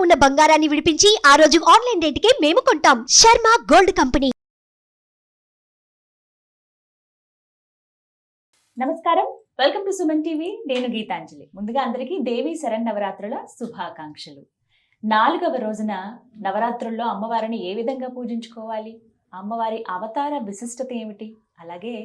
ఉన్న బంగారాన్ని విడిపించి ఆ రోజు ఆన్లైన్ రేటుకే మేము కొంటాం. Sharma gold company. నమస్కారం, వెల్కమ్ టు సుమన్ టీవీ. నేను గీతాంజలి. ముందుగా అందరికీ దేవి శరన్నవరాత్రుల శుభాకాంక్షలు. 4వ రోజున నవరాత్రుల్లో అమ్మవారిని ఏ విధంగా పూజించుకోవాలి, అమ్మవారి అవతార విశిష్టత ఏమిటి, అలాగే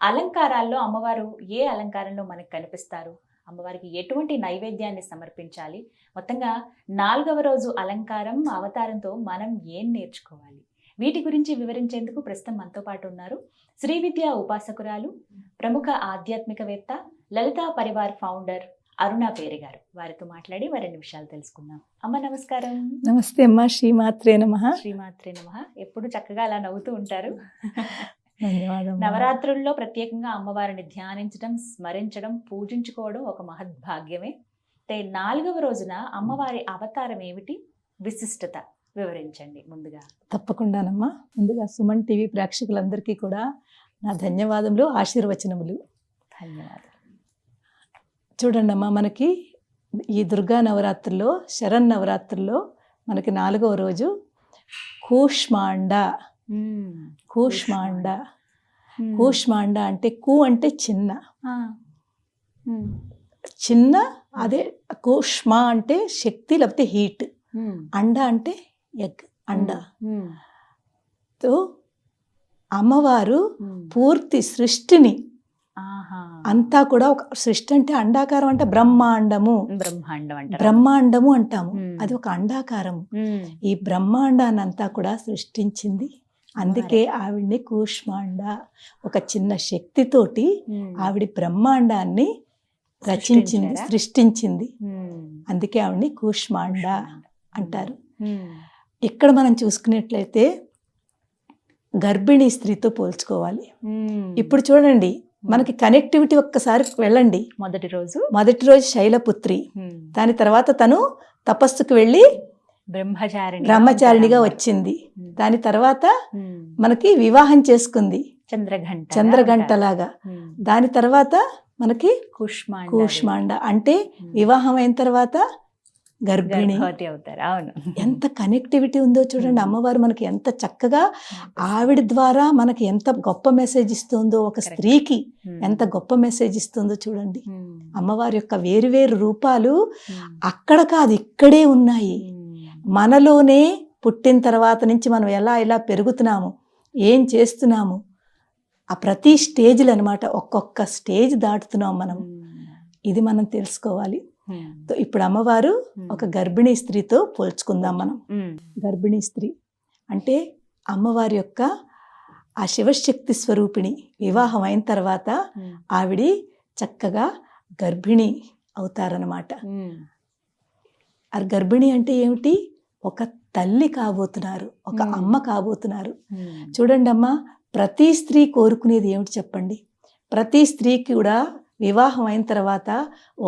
అలంకారాల్లో అమ్మవారు ఏ అలంకారంలో మనకు కనిపిస్తారు, అమ్మవారికి ఎటువంటి నైవేద్యాన్ని సమర్పించాలి, మొత్తంగా 4వ రోజు అలంకారం అవతారంతో మనం ఏం నేర్చుకోవాలి, వీటి గురించి వివరించేందుకు ప్రస్తుతం మనతో పాటు ఉన్నారు శ్రీ విద్యా ఉపాసకురాలు, ప్రముఖ ఆధ్యాత్మికవేత్త, లలితా పరివార్ ఫౌండర్ అరుణ పేరి గారు. వారితో మాట్లాడి మరిన్ని విషయాలు తెలుసుకుందాం. అమ్మ నమస్కారం. నమస్తే అమ్మ. శ్రీమాత్రే నమః. శ్రీమాత్రే నమః. ఎప్పుడు చక్కగా అలా నవ్వుతూ ఉంటారు. ధన్యవాదం. నవరాత్రుల్లో ప్రత్యేకంగా అమ్మవారిని ధ్యానించడం, స్మరించడం, పూజించుకోవడం ఒక మహద్భాగ్యమే. 4వ రోజున అమ్మవారి అవతారం ఏమిటి, విశిష్టత వివరించండి ముందుగా. తప్పకుండానమ్మా. ముందుగా సుమన్ టీవీ ప్రేక్షకులందరికీ కూడా నా ధన్యవాదములు, ఆశీర్వచనములు. ధన్యవాదాలు. చూడండి అమ్మా, మనకి ఈ దుర్గా నవరాత్రుల్లో, శరన్నవరాత్రుల్లో మనకి 4వ రోజు కూష్మాండ. కూష్మాండ కూష్మాండ అంటే కు అంటే చిన్న, చిన్న, అదే కూష్మా అంటే శక్తి లేకపోతే హీట్, అండ అంటే ఎగ్, అండ. తో అమ్మవారు పూర్తి సృష్టిని అంతా కూడా, ఒక సృష్టి అంటే అండాకారం అంటే బ్రహ్మాండము, బ్రహ్మాండము అంటాము. అది ఒక అండాకారము. ఈ బ్రహ్మాండాన్ని అంతా కూడా సృష్టించింది. అందుకే ఆవిడ్ని కూష్మాండ. ఒక చిన్న శక్తితోటి ఆవిడ బ్రహ్మాండాన్ని రచించింది, సృష్టించింది. అందుకే ఆవిడ్ని కూష్మాండ అంటారు. ఇక్కడ మనం చూసుకున్నట్లయితే గర్భిణీ స్త్రీతో పోల్చుకోవాలి. ఇప్పుడు చూడండి, మనకి కనెక్టివిటీ ఒక్కసారి వెళ్ళండి. మొదటి రోజు శైలపుత్రి, దాని తర్వాత తను తపస్సుకు వెళ్ళి బ్రహ్మచారిణిగా వచ్చింది. దాని తర్వాత మనకి వివాహం చేసుకుంది, చంద్రగంటలాగా. దాని తర్వాత మనకి కూష్మాండ అంటే వివాహం అయిన తర్వాత గర్భిణి అవుతారు. అవును, ఎంత కనెక్టివిటీ ఉందో చూడండి. అమ్మవారు మనకి ఎంత చక్కగా, ఆవిడ ద్వారా మనకి ఎంత గొప్ప మెసేజ్ ఇస్తుందో, ఒక స్త్రీకి ఎంత గొప్ప మెసేజ్ ఇస్తుందో చూడండి. అమ్మవారి యొక్క వేరువేరు రూపాలు అక్కడ కాదు, ఇక్కడే ఉన్నాయి. మనలోనే పుట్టిన తర్వాత నుంచి మనం ఎలా పెరుగుతున్నాము, ఏం చేస్తున్నాము, ఆ ప్రతి స్టేజ్లు అనమాట. ఒక్కొక్క స్టేజ్ దాటుతున్నాం మనం. ఇది మనం తెలుసుకోవాలి. ఇప్పుడు అమ్మవారు ఒక గర్భిణీ స్త్రీతో పోల్చుకుందాం మనం. గర్భిణీ స్త్రీ అంటే అమ్మవారి యొక్క ఆ శివశక్తి స్వరూపిణి. వివాహం అయిన తర్వాత ఆవిడ చక్కగా గర్భిణి అవుతారనమాట. ఆ గర్భిణి అంటే ఏమిటి? ఒక తల్లి కాబోతున్నారు, ఒక అమ్మ కాబోతున్నారు. చూడండి అమ్మ, ప్రతి స్త్రీ కోరుకునేది ఏమిటి చెప్పండి? ప్రతి స్త్రీకి కూడా వివాహం అయిన తర్వాత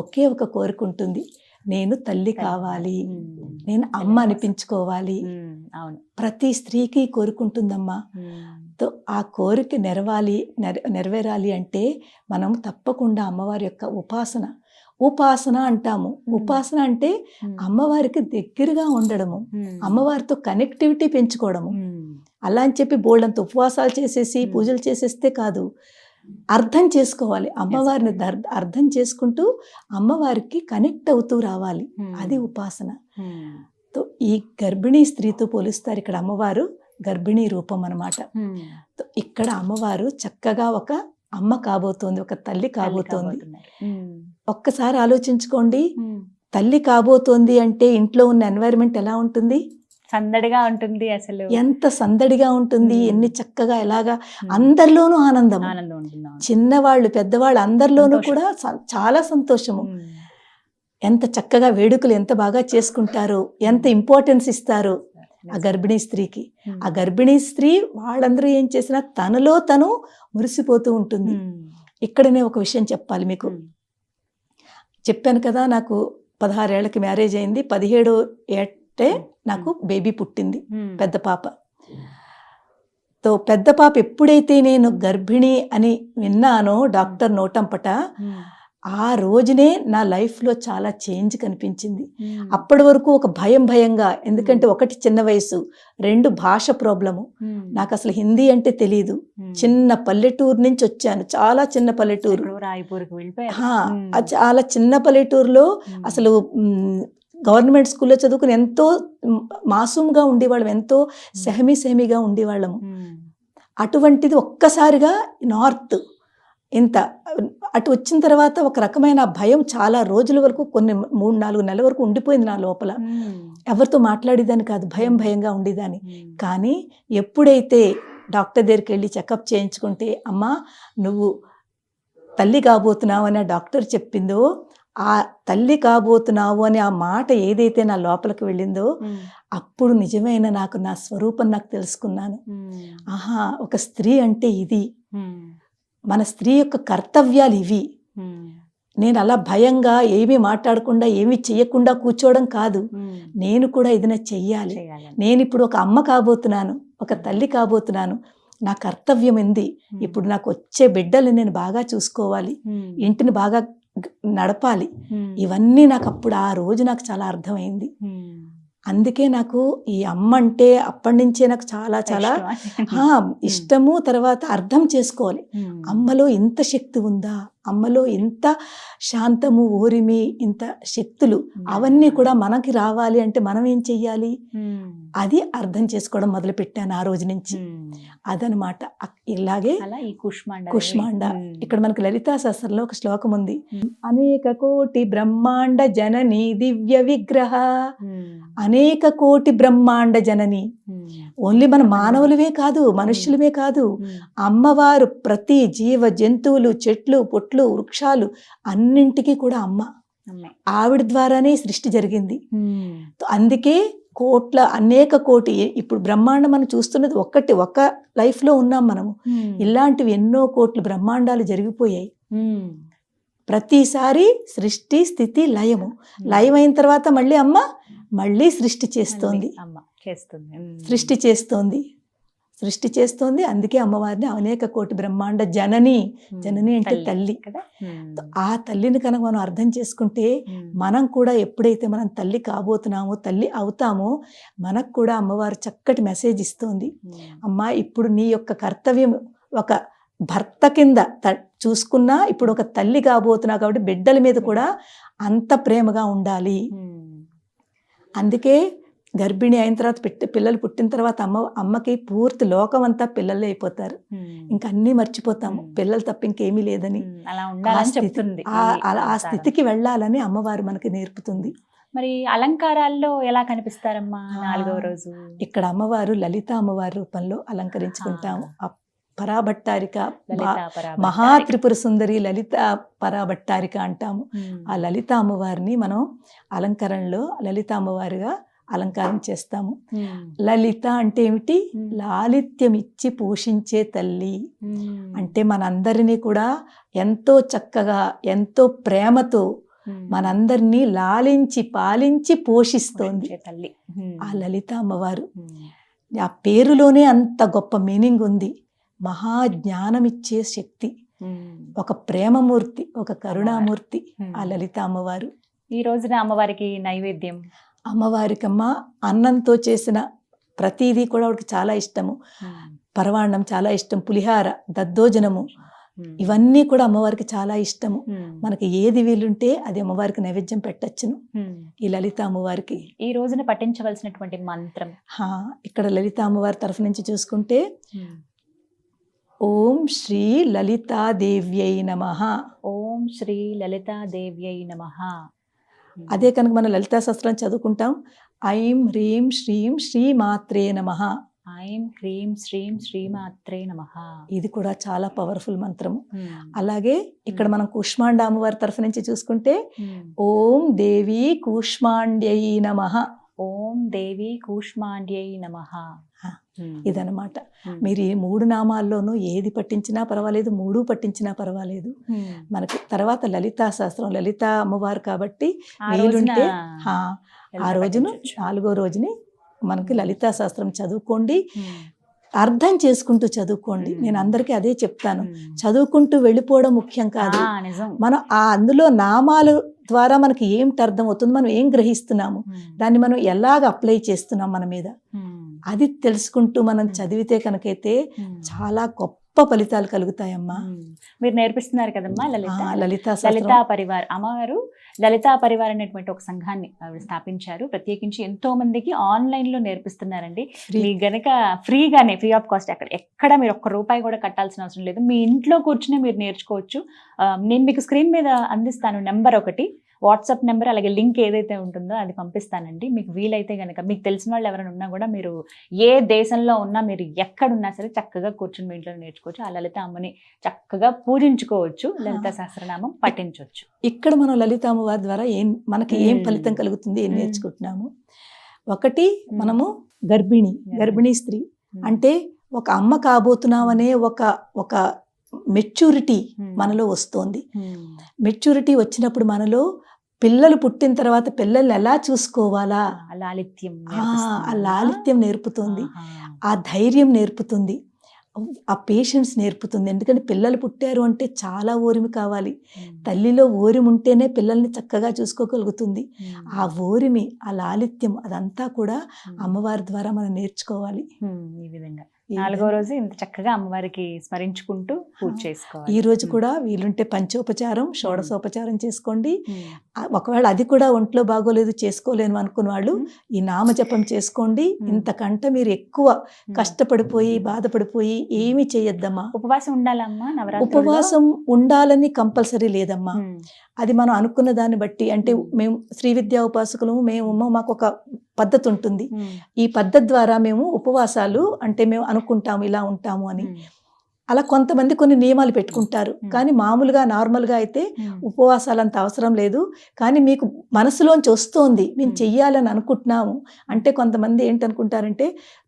ఒకే ఒక కోరిక ఉంటుంది, నేను తల్లి కావాలి, నేను అమ్మ అనిపించుకోవాలి. ప్రతి స్త్రీకి కోరుకుంటుందమ్మా. ఆ కోరిక నెరవేరాలి అంటే మనం తప్పకుండా అమ్మవారి యొక్క ఉపాసన అంటాము. ఉపాసన అంటే అమ్మవారికి దగ్గరగా ఉండడము, అమ్మవారితో కనెక్టివిటీ పెంచుకోవడము. అలా అని చెప్పి బోల్డంత ఉపవాసాలు చేసేసి పూజలు చేసేస్తే కాదు, అర్థం చేసుకోవాలి. అమ్మవారిని అర్థం చేసుకుంటూ అమ్మవారికి కనెక్ట్ అవుతూ రావాలి. అది ఉపాసన. ఈ గర్భిణీ స్త్రీతో పోలుస్తారు ఇక్కడ అమ్మవారు గర్భిణీ రూపం అన్నమాట. ఇక్కడ అమ్మవారు చక్కగా ఒక అమ్మ కాబోతోంది, ఒక తల్లి కాబోతోంది. ఒక్కసారి ఆలోచించుకోండి, తల్లి కాబోతోంది అంటే ఇంట్లో ఉన్న ఎన్వైరన్మెంట్ ఎలా ఉంటుంది? సందడిగా ఉంటుంది. అసలు ఎంత సందడిగా ఉంటుంది, ఎన్ని చక్కగా, ఎలాగా అందరిలోనూ ఆనందం, చిన్నవాళ్ళు పెద్దవాళ్ళు అందరిలోనూ కూడా చాలా సంతోషము. ఎంత చక్కగా వేడుకలు ఎంత బాగా చేసుకుంటారు, ఎంత ఇంపార్టెన్స్ ఇస్తారు ఆ గర్భిణీ స్త్రీకి. ఆ గర్భిణీ స్త్రీ వాళ్ళందరూ ఏం చేసినా తనలో తను మురిసిపోతూ ఉంటుంది. ఇక్కడనే ఒక విషయం చెప్పాలి మీకు. చెప్పాను కదా, నాకు 16 ఏళ్ళకి మ్యారేజ్ అయింది. 17 ఏటే నాకు బేబీ పుట్టింది, పెద్ద పాప. పెద్ద పాప ఎప్పుడైతే నేను గర్భిణి అని విన్నానో డాక్టర్ నోటంపట, ఆ రోజునే నా లైఫ్లో చాలా చేంజ్ కనిపించింది. అప్పటి వరకు ఒక భయంగా, ఎందుకంటే ఒకటి చిన్న వయసు, 2 భాష ప్రాబ్లము. నాకు అసలు హిందీ అంటే తెలియదు. చిన్న పల్లెటూరు నుంచి వచ్చాను, చాలా చిన్న పల్లెటూరు. రాయపూర్కి వెళ్ళిపోయారు. చాలా చిన్న పల్లెటూరులో అసలు గవర్నమెంట్ స్కూల్లో చదువుకుని ఎంతో మాసూమ్గా ఉండేవాళ్ళం, ఎంతో సెహమీగా ఉండేవాళ్ళము. అటువంటిది ఒక్కసారిగా నార్త్ ఇంత అటు వచ్చిన తర్వాత ఒక రకమైన భయం చాలా రోజుల వరకు, కొన్ని 3-4 నెలల వరకు ఉండిపోయింది నా లోపల. ఎవరితో మాట్లాడేదాన్ని కాదు, భయంగా ఉండేదాన్ని. కానీ ఎప్పుడైతే డాక్టర్ దగ్గరికి వెళ్ళి చెకప్ చేయించుకుంటే, అమ్మా నువ్వు తల్లి కాబోతున్నావు అని ఆ డాక్టర్ చెప్పిందో, ఆ తల్లి కాబోతున్నావు అని ఆ మాట ఏదైతే నా లోపలికి వెళ్ళిందో, అప్పుడు నిజమైన నాకు నా స్వరూపం నాకు తెలుసుకున్నాను. ఆహా, ఒక స్త్రీ అంటే ఇది, మన స్త్రీ యొక్క కర్తవ్యాలు ఇవి. నేను అలా భయంగా ఏమీ మాట్లాడకుండా ఏమీ చెయ్యకుండా కూర్చోవడం కాదు, నేను కూడా ఏదైనా చెయ్యాలి. నేను ఇప్పుడు ఒక అమ్మ కాబోతున్నాను, ఒక తల్లి కాబోతున్నాను, నా కర్తవ్యం ఏంది? ఇప్పుడు నాకు వచ్చే బిడ్డలు నేను బాగా చూసుకోవాలి, ఇంటిని బాగా నడపాలి. ఇవన్నీ నాకు అప్పుడు ఆ రోజు నాకు చాలా అర్థమైంది. అందుకే నాకు ఈ అమ్మ అంటే అప్పటి నుంచే నాకు చాలా ఇష్టము. తర్వాత అర్థం చేసుకోవాలి, అమ్మలో ఇంత శక్తి ఉందా, అమ్మలో ఇంత శాంతము, ఓరిమి, ఇంత శక్తులు, అవన్నీ కూడా మనకి రావాలి అంటే మనం ఏం చెయ్యాలి, అది అర్థం చేసుకోవడం మొదలు పెట్టాను ఆ రోజు నుంచి. అదనమాట. ఇలాగే కుష్మాండ, ఇక్కడ మనకు లలితా శాస్త్రంలో ఒక శ్లోకం ఉంది, అనేక కోటి బ్రహ్మాండ జనని దివ్య విగ్రహ. అనేక కోటి బ్రహ్మాండ జనని, ఓన్లీ మన మానవులవే కాదు, మనుష్యులవే కాదు, అమ్మవారు ప్రతి జీవ జంతువులు, చెట్లు, పొట్లు, వృక్షాలు అన్నింటికీ కూడా అమ్మ. ఆవిడ ద్వారానే సృష్టి జరిగింది. అందుకే అనేక కోటి, ఇప్పుడు బ్రహ్మాండం మనం చూస్తున్నది ఒక లైఫ్లో ఉన్నాం మనము. ఇలాంటివి ఎన్నో కోట్లు బ్రహ్మాండాలు జరిగిపోయాయి. ప్రతిసారి సృష్టి, స్థితి, లయము. లయం అయిన తర్వాత మళ్ళీ అమ్మ మళ్ళీ సృష్టి చేస్తోంది. సృష్టి చేస్తోంది. అందుకే అమ్మవారిని అనేక కోటి బ్రహ్మాండ జనని అంటే తల్లి. ఆ తల్లిని కనుక మనం అర్థం చేసుకుంటే, మనం కూడా ఎప్పుడైతే మనం తల్లి కాబోతున్నామో, తల్లి అవుతామో, మనకు కూడా అమ్మవారు చక్కటి మెసేజ్ ఇస్తోంది. అమ్మా, ఇప్పుడు నీ యొక్క కర్తవ్యం ఒక భర్త కింద చూసుకున్నా, ఇప్పుడు ఒక తల్లి కాబోతున్నావు కాబట్టి బిడ్డల మీద కూడా అంత ప్రేమగా ఉండాలి. అందుకే గర్భిణి అయిన తర్వాత పిల్లలు పుట్టిన తర్వాత అమ్మకి పూర్తి లోకం అంతా పిల్లలే అయిపోతారు. ఇంకా అన్నీ మర్చిపోతాము, పిల్లలు తప్ప ఇంకేమీ లేదని. ఆ స్థితికి వెళ్ళాలని అమ్మవారు మనకి నేర్పుతుంది. మరి అలంకారాల్లో ఎలా కనిపిస్తారమ్మా 4వ రోజు? ఇక్కడ అమ్మవారు లలిత అమ్మవారి రూపంలో అలంకరించుకుంటాము. పరాభట్టారిక, మహాత్రిపుర సుందరి లలిత పరాభట్టారిక అంటాము. ఆ లలిత అమ్మవారిని మనం అలంకరణలో లలిత అమ్మవారిగా అలంకారం చేస్తాము. లలిత అంటే ఏమిటి? లాలిత్యం ఇచ్చి పోషించే తల్లి అంటే మనందరినీ కూడా ఎంతో చక్కగా, ఎంతో ప్రేమతో మనందరినీ లాలించి పాలించి పోషిస్తోంది తల్లి, ఆ లలిత అమ్మవారు. ఆ పేరులోనే అంత గొప్ప మీనింగ్ ఉంది. మహాజ్ఞానమిచ్చే శక్తి, ఒక ప్రేమమూర్తి, ఒక కరుణామూర్తి ఆ లలిత అమ్మవారు. ఈ రోజున అమ్మవారికి నైవేద్యం, అమ్మవారికమ్మ అన్నంతో చేసిన ప్రతిదీ కూడా ఆవిడకి చాలా ఇష్టము. పరవాన్నం చాలా ఇష్టం, పులిహార, దద్దోజనము, ఇవన్నీ కూడా అమ్మవారికి చాలా ఇష్టము. మనకి ఏది వీలుంటే అది అమ్మవారికి నైవేద్యం పెట్టచ్చును. ఈ లలిత అమ్మవారికి ఈ రోజున పఠించవలసినటువంటి మంత్రం, ఇక్కడ లలిత అమ్మవారి తరఫు నుంచి చూసుకుంటే, ఓం శ్రీ లలితాదేవ్యై నమః. ఓం శ్రీ లలితాదేవ్యై నమః. అదే కనుక మనం లలితా శాస్త్రం చదువుకుంటాం, ఐం హ్రీం శ్రీం శ్రీమాత్రే నమః. ఐం హ్రీం శ్రీం శ్రీమాత్రే నమః. ఇది కూడా చాలా పవర్ఫుల్ మంత్రము. అలాగే ఇక్కడ మనం కూష్మాండ అమ్మవారి తరఫు నుంచి చూసుకుంటే, ఓం దేవి కూష్మాండ్యై నమః. ఓం దేవి కూష్మాండ్యై నమః. ఇదనమాట. మీరు ఈ 3 నామాల్లోనూ ఏది పట్టించినా పర్వాలేదు, 3 పట్టించినా పర్వాలేదు. మనకి తర్వాత లలితా శాస్త్రం, లలిత అమ్మవారు కాబట్టి వీలుంటే ఆ రోజును 4వ రోజుని మనకి లలితా శాస్త్రం చదువుకోండి. అర్థం చేసుకుంటూ చదువుకోండి. నేను అందరికీ అదే చెప్తాను. చదువుకుంటూ వెళ్ళిపోవడం ముఖ్యం కాదు. నిజం. మనం అందులో నామాలు ద్వారా మనకి ఏమిటి అర్థం అవుతుంది, మనం ఏం గ్రహిస్తున్నాము, దాన్ని మనం ఎలాగ అప్లై చేస్తున్నాం మన మీద, అది తెలుసుకుంటూ మనం చదివితే కనుకైతే చాలా గొప్ప ఫలితాలు కలుగుతాయమ్మా. మీరు నేర్పిస్తున్నారు కదమ్మా లలితా లలితా పరివార్. అమ్మవారు లలితా పరివార్ అనేటువంటి ఒక సంఘాన్ని ఆవిడ స్థాపించారు. ప్రత్యేకించి ఎంతో మందికి ఆన్లైన్ లో నేర్పిస్తున్నారండి. మీకు గనక ఫ్రీగానే, ఫ్రీ ఆఫ్ కాస్ట్, ఎక్కడ మీరు ఒక్క రూపాయి కూడా కట్టాల్సిన అవసరం లేదు. మీ ఇంట్లో కూర్చుని మీరు నేర్చుకోవచ్చు. నేను మీకు స్క్రీన్ మీద అందిస్తాను నెంబర్ ఒకటి, వాట్సాప్ నెంబర్, అలాగే లింక్ ఏదైతే ఉంటుందో అది పంపిస్తానండి. మీకు వీలైతే కనుక, మీకు తెలిసిన వాళ్ళు ఎవరైనా ఉన్నా కూడా, మీరు ఏ దేశంలో ఉన్నా, మీరు ఎక్కడున్నా సరే చక్కగా కూర్చుని మీ ఇంట్లో నేర్చుకోవచ్చు. ఆ లలిత అమ్మని చక్కగా పూజించుకోవచ్చు, లలిత సహస్రనామం పఠించవచ్చు. ఇక్కడ మనం లలిత అమ్మవారి ద్వారా మనకి ఏం ఫలితం కలుగుతుంది, ఏం నేర్చుకుంటున్నాము. ఒకటి, మనము గర్భిణీ స్త్రీ అంటే ఒక అమ్మ కాబోతున్నామనే ఒక మెచ్యూరిటీ మనలో వస్తోంది. మెచ్యూరిటీ వచ్చినప్పుడు మనలో పిల్లలు పుట్టిన తర్వాత పిల్లల్ని ఎలా చూసుకోవాలా, ఆ లాలిత్యం నేర్పుతుంది, ఆ ధైర్యం నేర్పుతుంది, ఆ పేషెన్స్ నేర్పుతుంది. ఎందుకంటే పిల్లలు పుట్టారు అంటే చాలా ఓరిమి కావాలి. తల్లిలో ఓరిమి ఉంటేనే పిల్లల్ని చక్కగా చూసుకోగలుగుతుంది. ఆ ఓరిమి, ఆ లాలిత్యం, అదంతా కూడా అమ్మవారి ద్వారా మనం నేర్చుకోవాలి. ఈ విధంగా 4వ రోజు ఇంత చక్కగా అమ్మవారికి స్మరించుకుంటూ పూజ చేసుకోవాలి. ఈ రోజు కూడా వీలుంటే పంచోపచారం, షోడశోపచారం చేసుకోండి. ఒకవేళ అది కూడా ఒంట్లో బాగోలేదు, చేసుకోలేను అనుకున్న వాళ్ళు ఈ నామజపం చేసుకోండి. ఇంతకంటే మీరు ఎక్కువ కష్టపడిపోయి బాధపడిపోయి ఏమీ చేయొద్దమ్మా. ఉపవాసం ఉండాలమ్మా నవరాత్రి? ఉపవాసం ఉండాలని కంపల్సరీ లేదమ్మా. అది మనం అనుకున్న దాన్ని బట్టి, అంటే మేము శ్రీ విద్యా ఉపాసకులు, మాకు ఒక పద్ధతి ఉంటుంది. ఈ పద్ధతి ద్వారా మేము ఉపవాసాలు అంటే మేము అనుకుంటాము ఇలా ఉంటాము అని. అలా కొంతమంది కొన్ని నియమాలు పెట్టుకుంటారు. కానీ మామూలుగా నార్మల్గా అయితే ఉపవాసాలు అంత అవసరం లేదు. కానీ మీకు మనసులోంచి వస్తోంది, మేము చెయ్యాలని అనుకుంటున్నాము అంటే, కొంతమంది ఏంటనుకుంటారంటే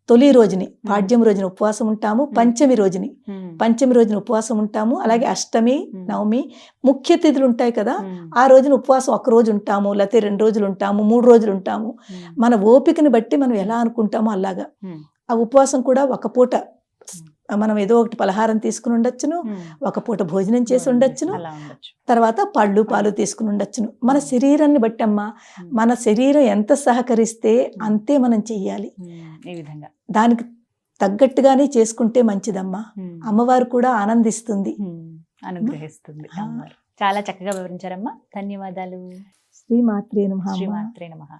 తొలి రోజుని, పాడ్యం రోజున ఉపవాసం ఉంటాము, పంచమి రోజున ఉపవాసం ఉంటాము, అలాగే అష్టమి, నవమి, ముఖ్య తిథులు ఉంటాయి కదా, ఆ రోజున ఉపవాసం 1 రోజు ఉంటాము, లేకపోతే 2 రోజులు ఉంటాము, 3 రోజులు ఉంటాము. మన ఓపికని బట్టి మనం ఎలా అనుకుంటామో అలాగా. ఆ ఉపవాసం కూడా ఒక పూట మనం ఏదో ఒకటి పలహారం తీసుకుని ఉండొచ్చును, ఒక పూట భోజనం చేసి ఉండొచ్చును, తర్వాత పళ్ళు పాలు తీసుకుని ఉండొచ్చును. మన శరీరాన్ని బట్టి అమ్మా, మన శరీరం ఎంత సహకరిస్తే అంతే మనం చెయ్యాలి. ఈ విధంగా దానికి తగ్గట్టుగానే చేసుకుంటే మంచిదమ్మా. అమ్మవారు కూడా ఆనందిస్తుంది, అనుగ్రహిస్తుంది. చాలా చక్కగా వివరించారమ్మా. ధన్యవాదాలు. శ్రీమాత్రే నమః. శ్రీమాత్రే నమః.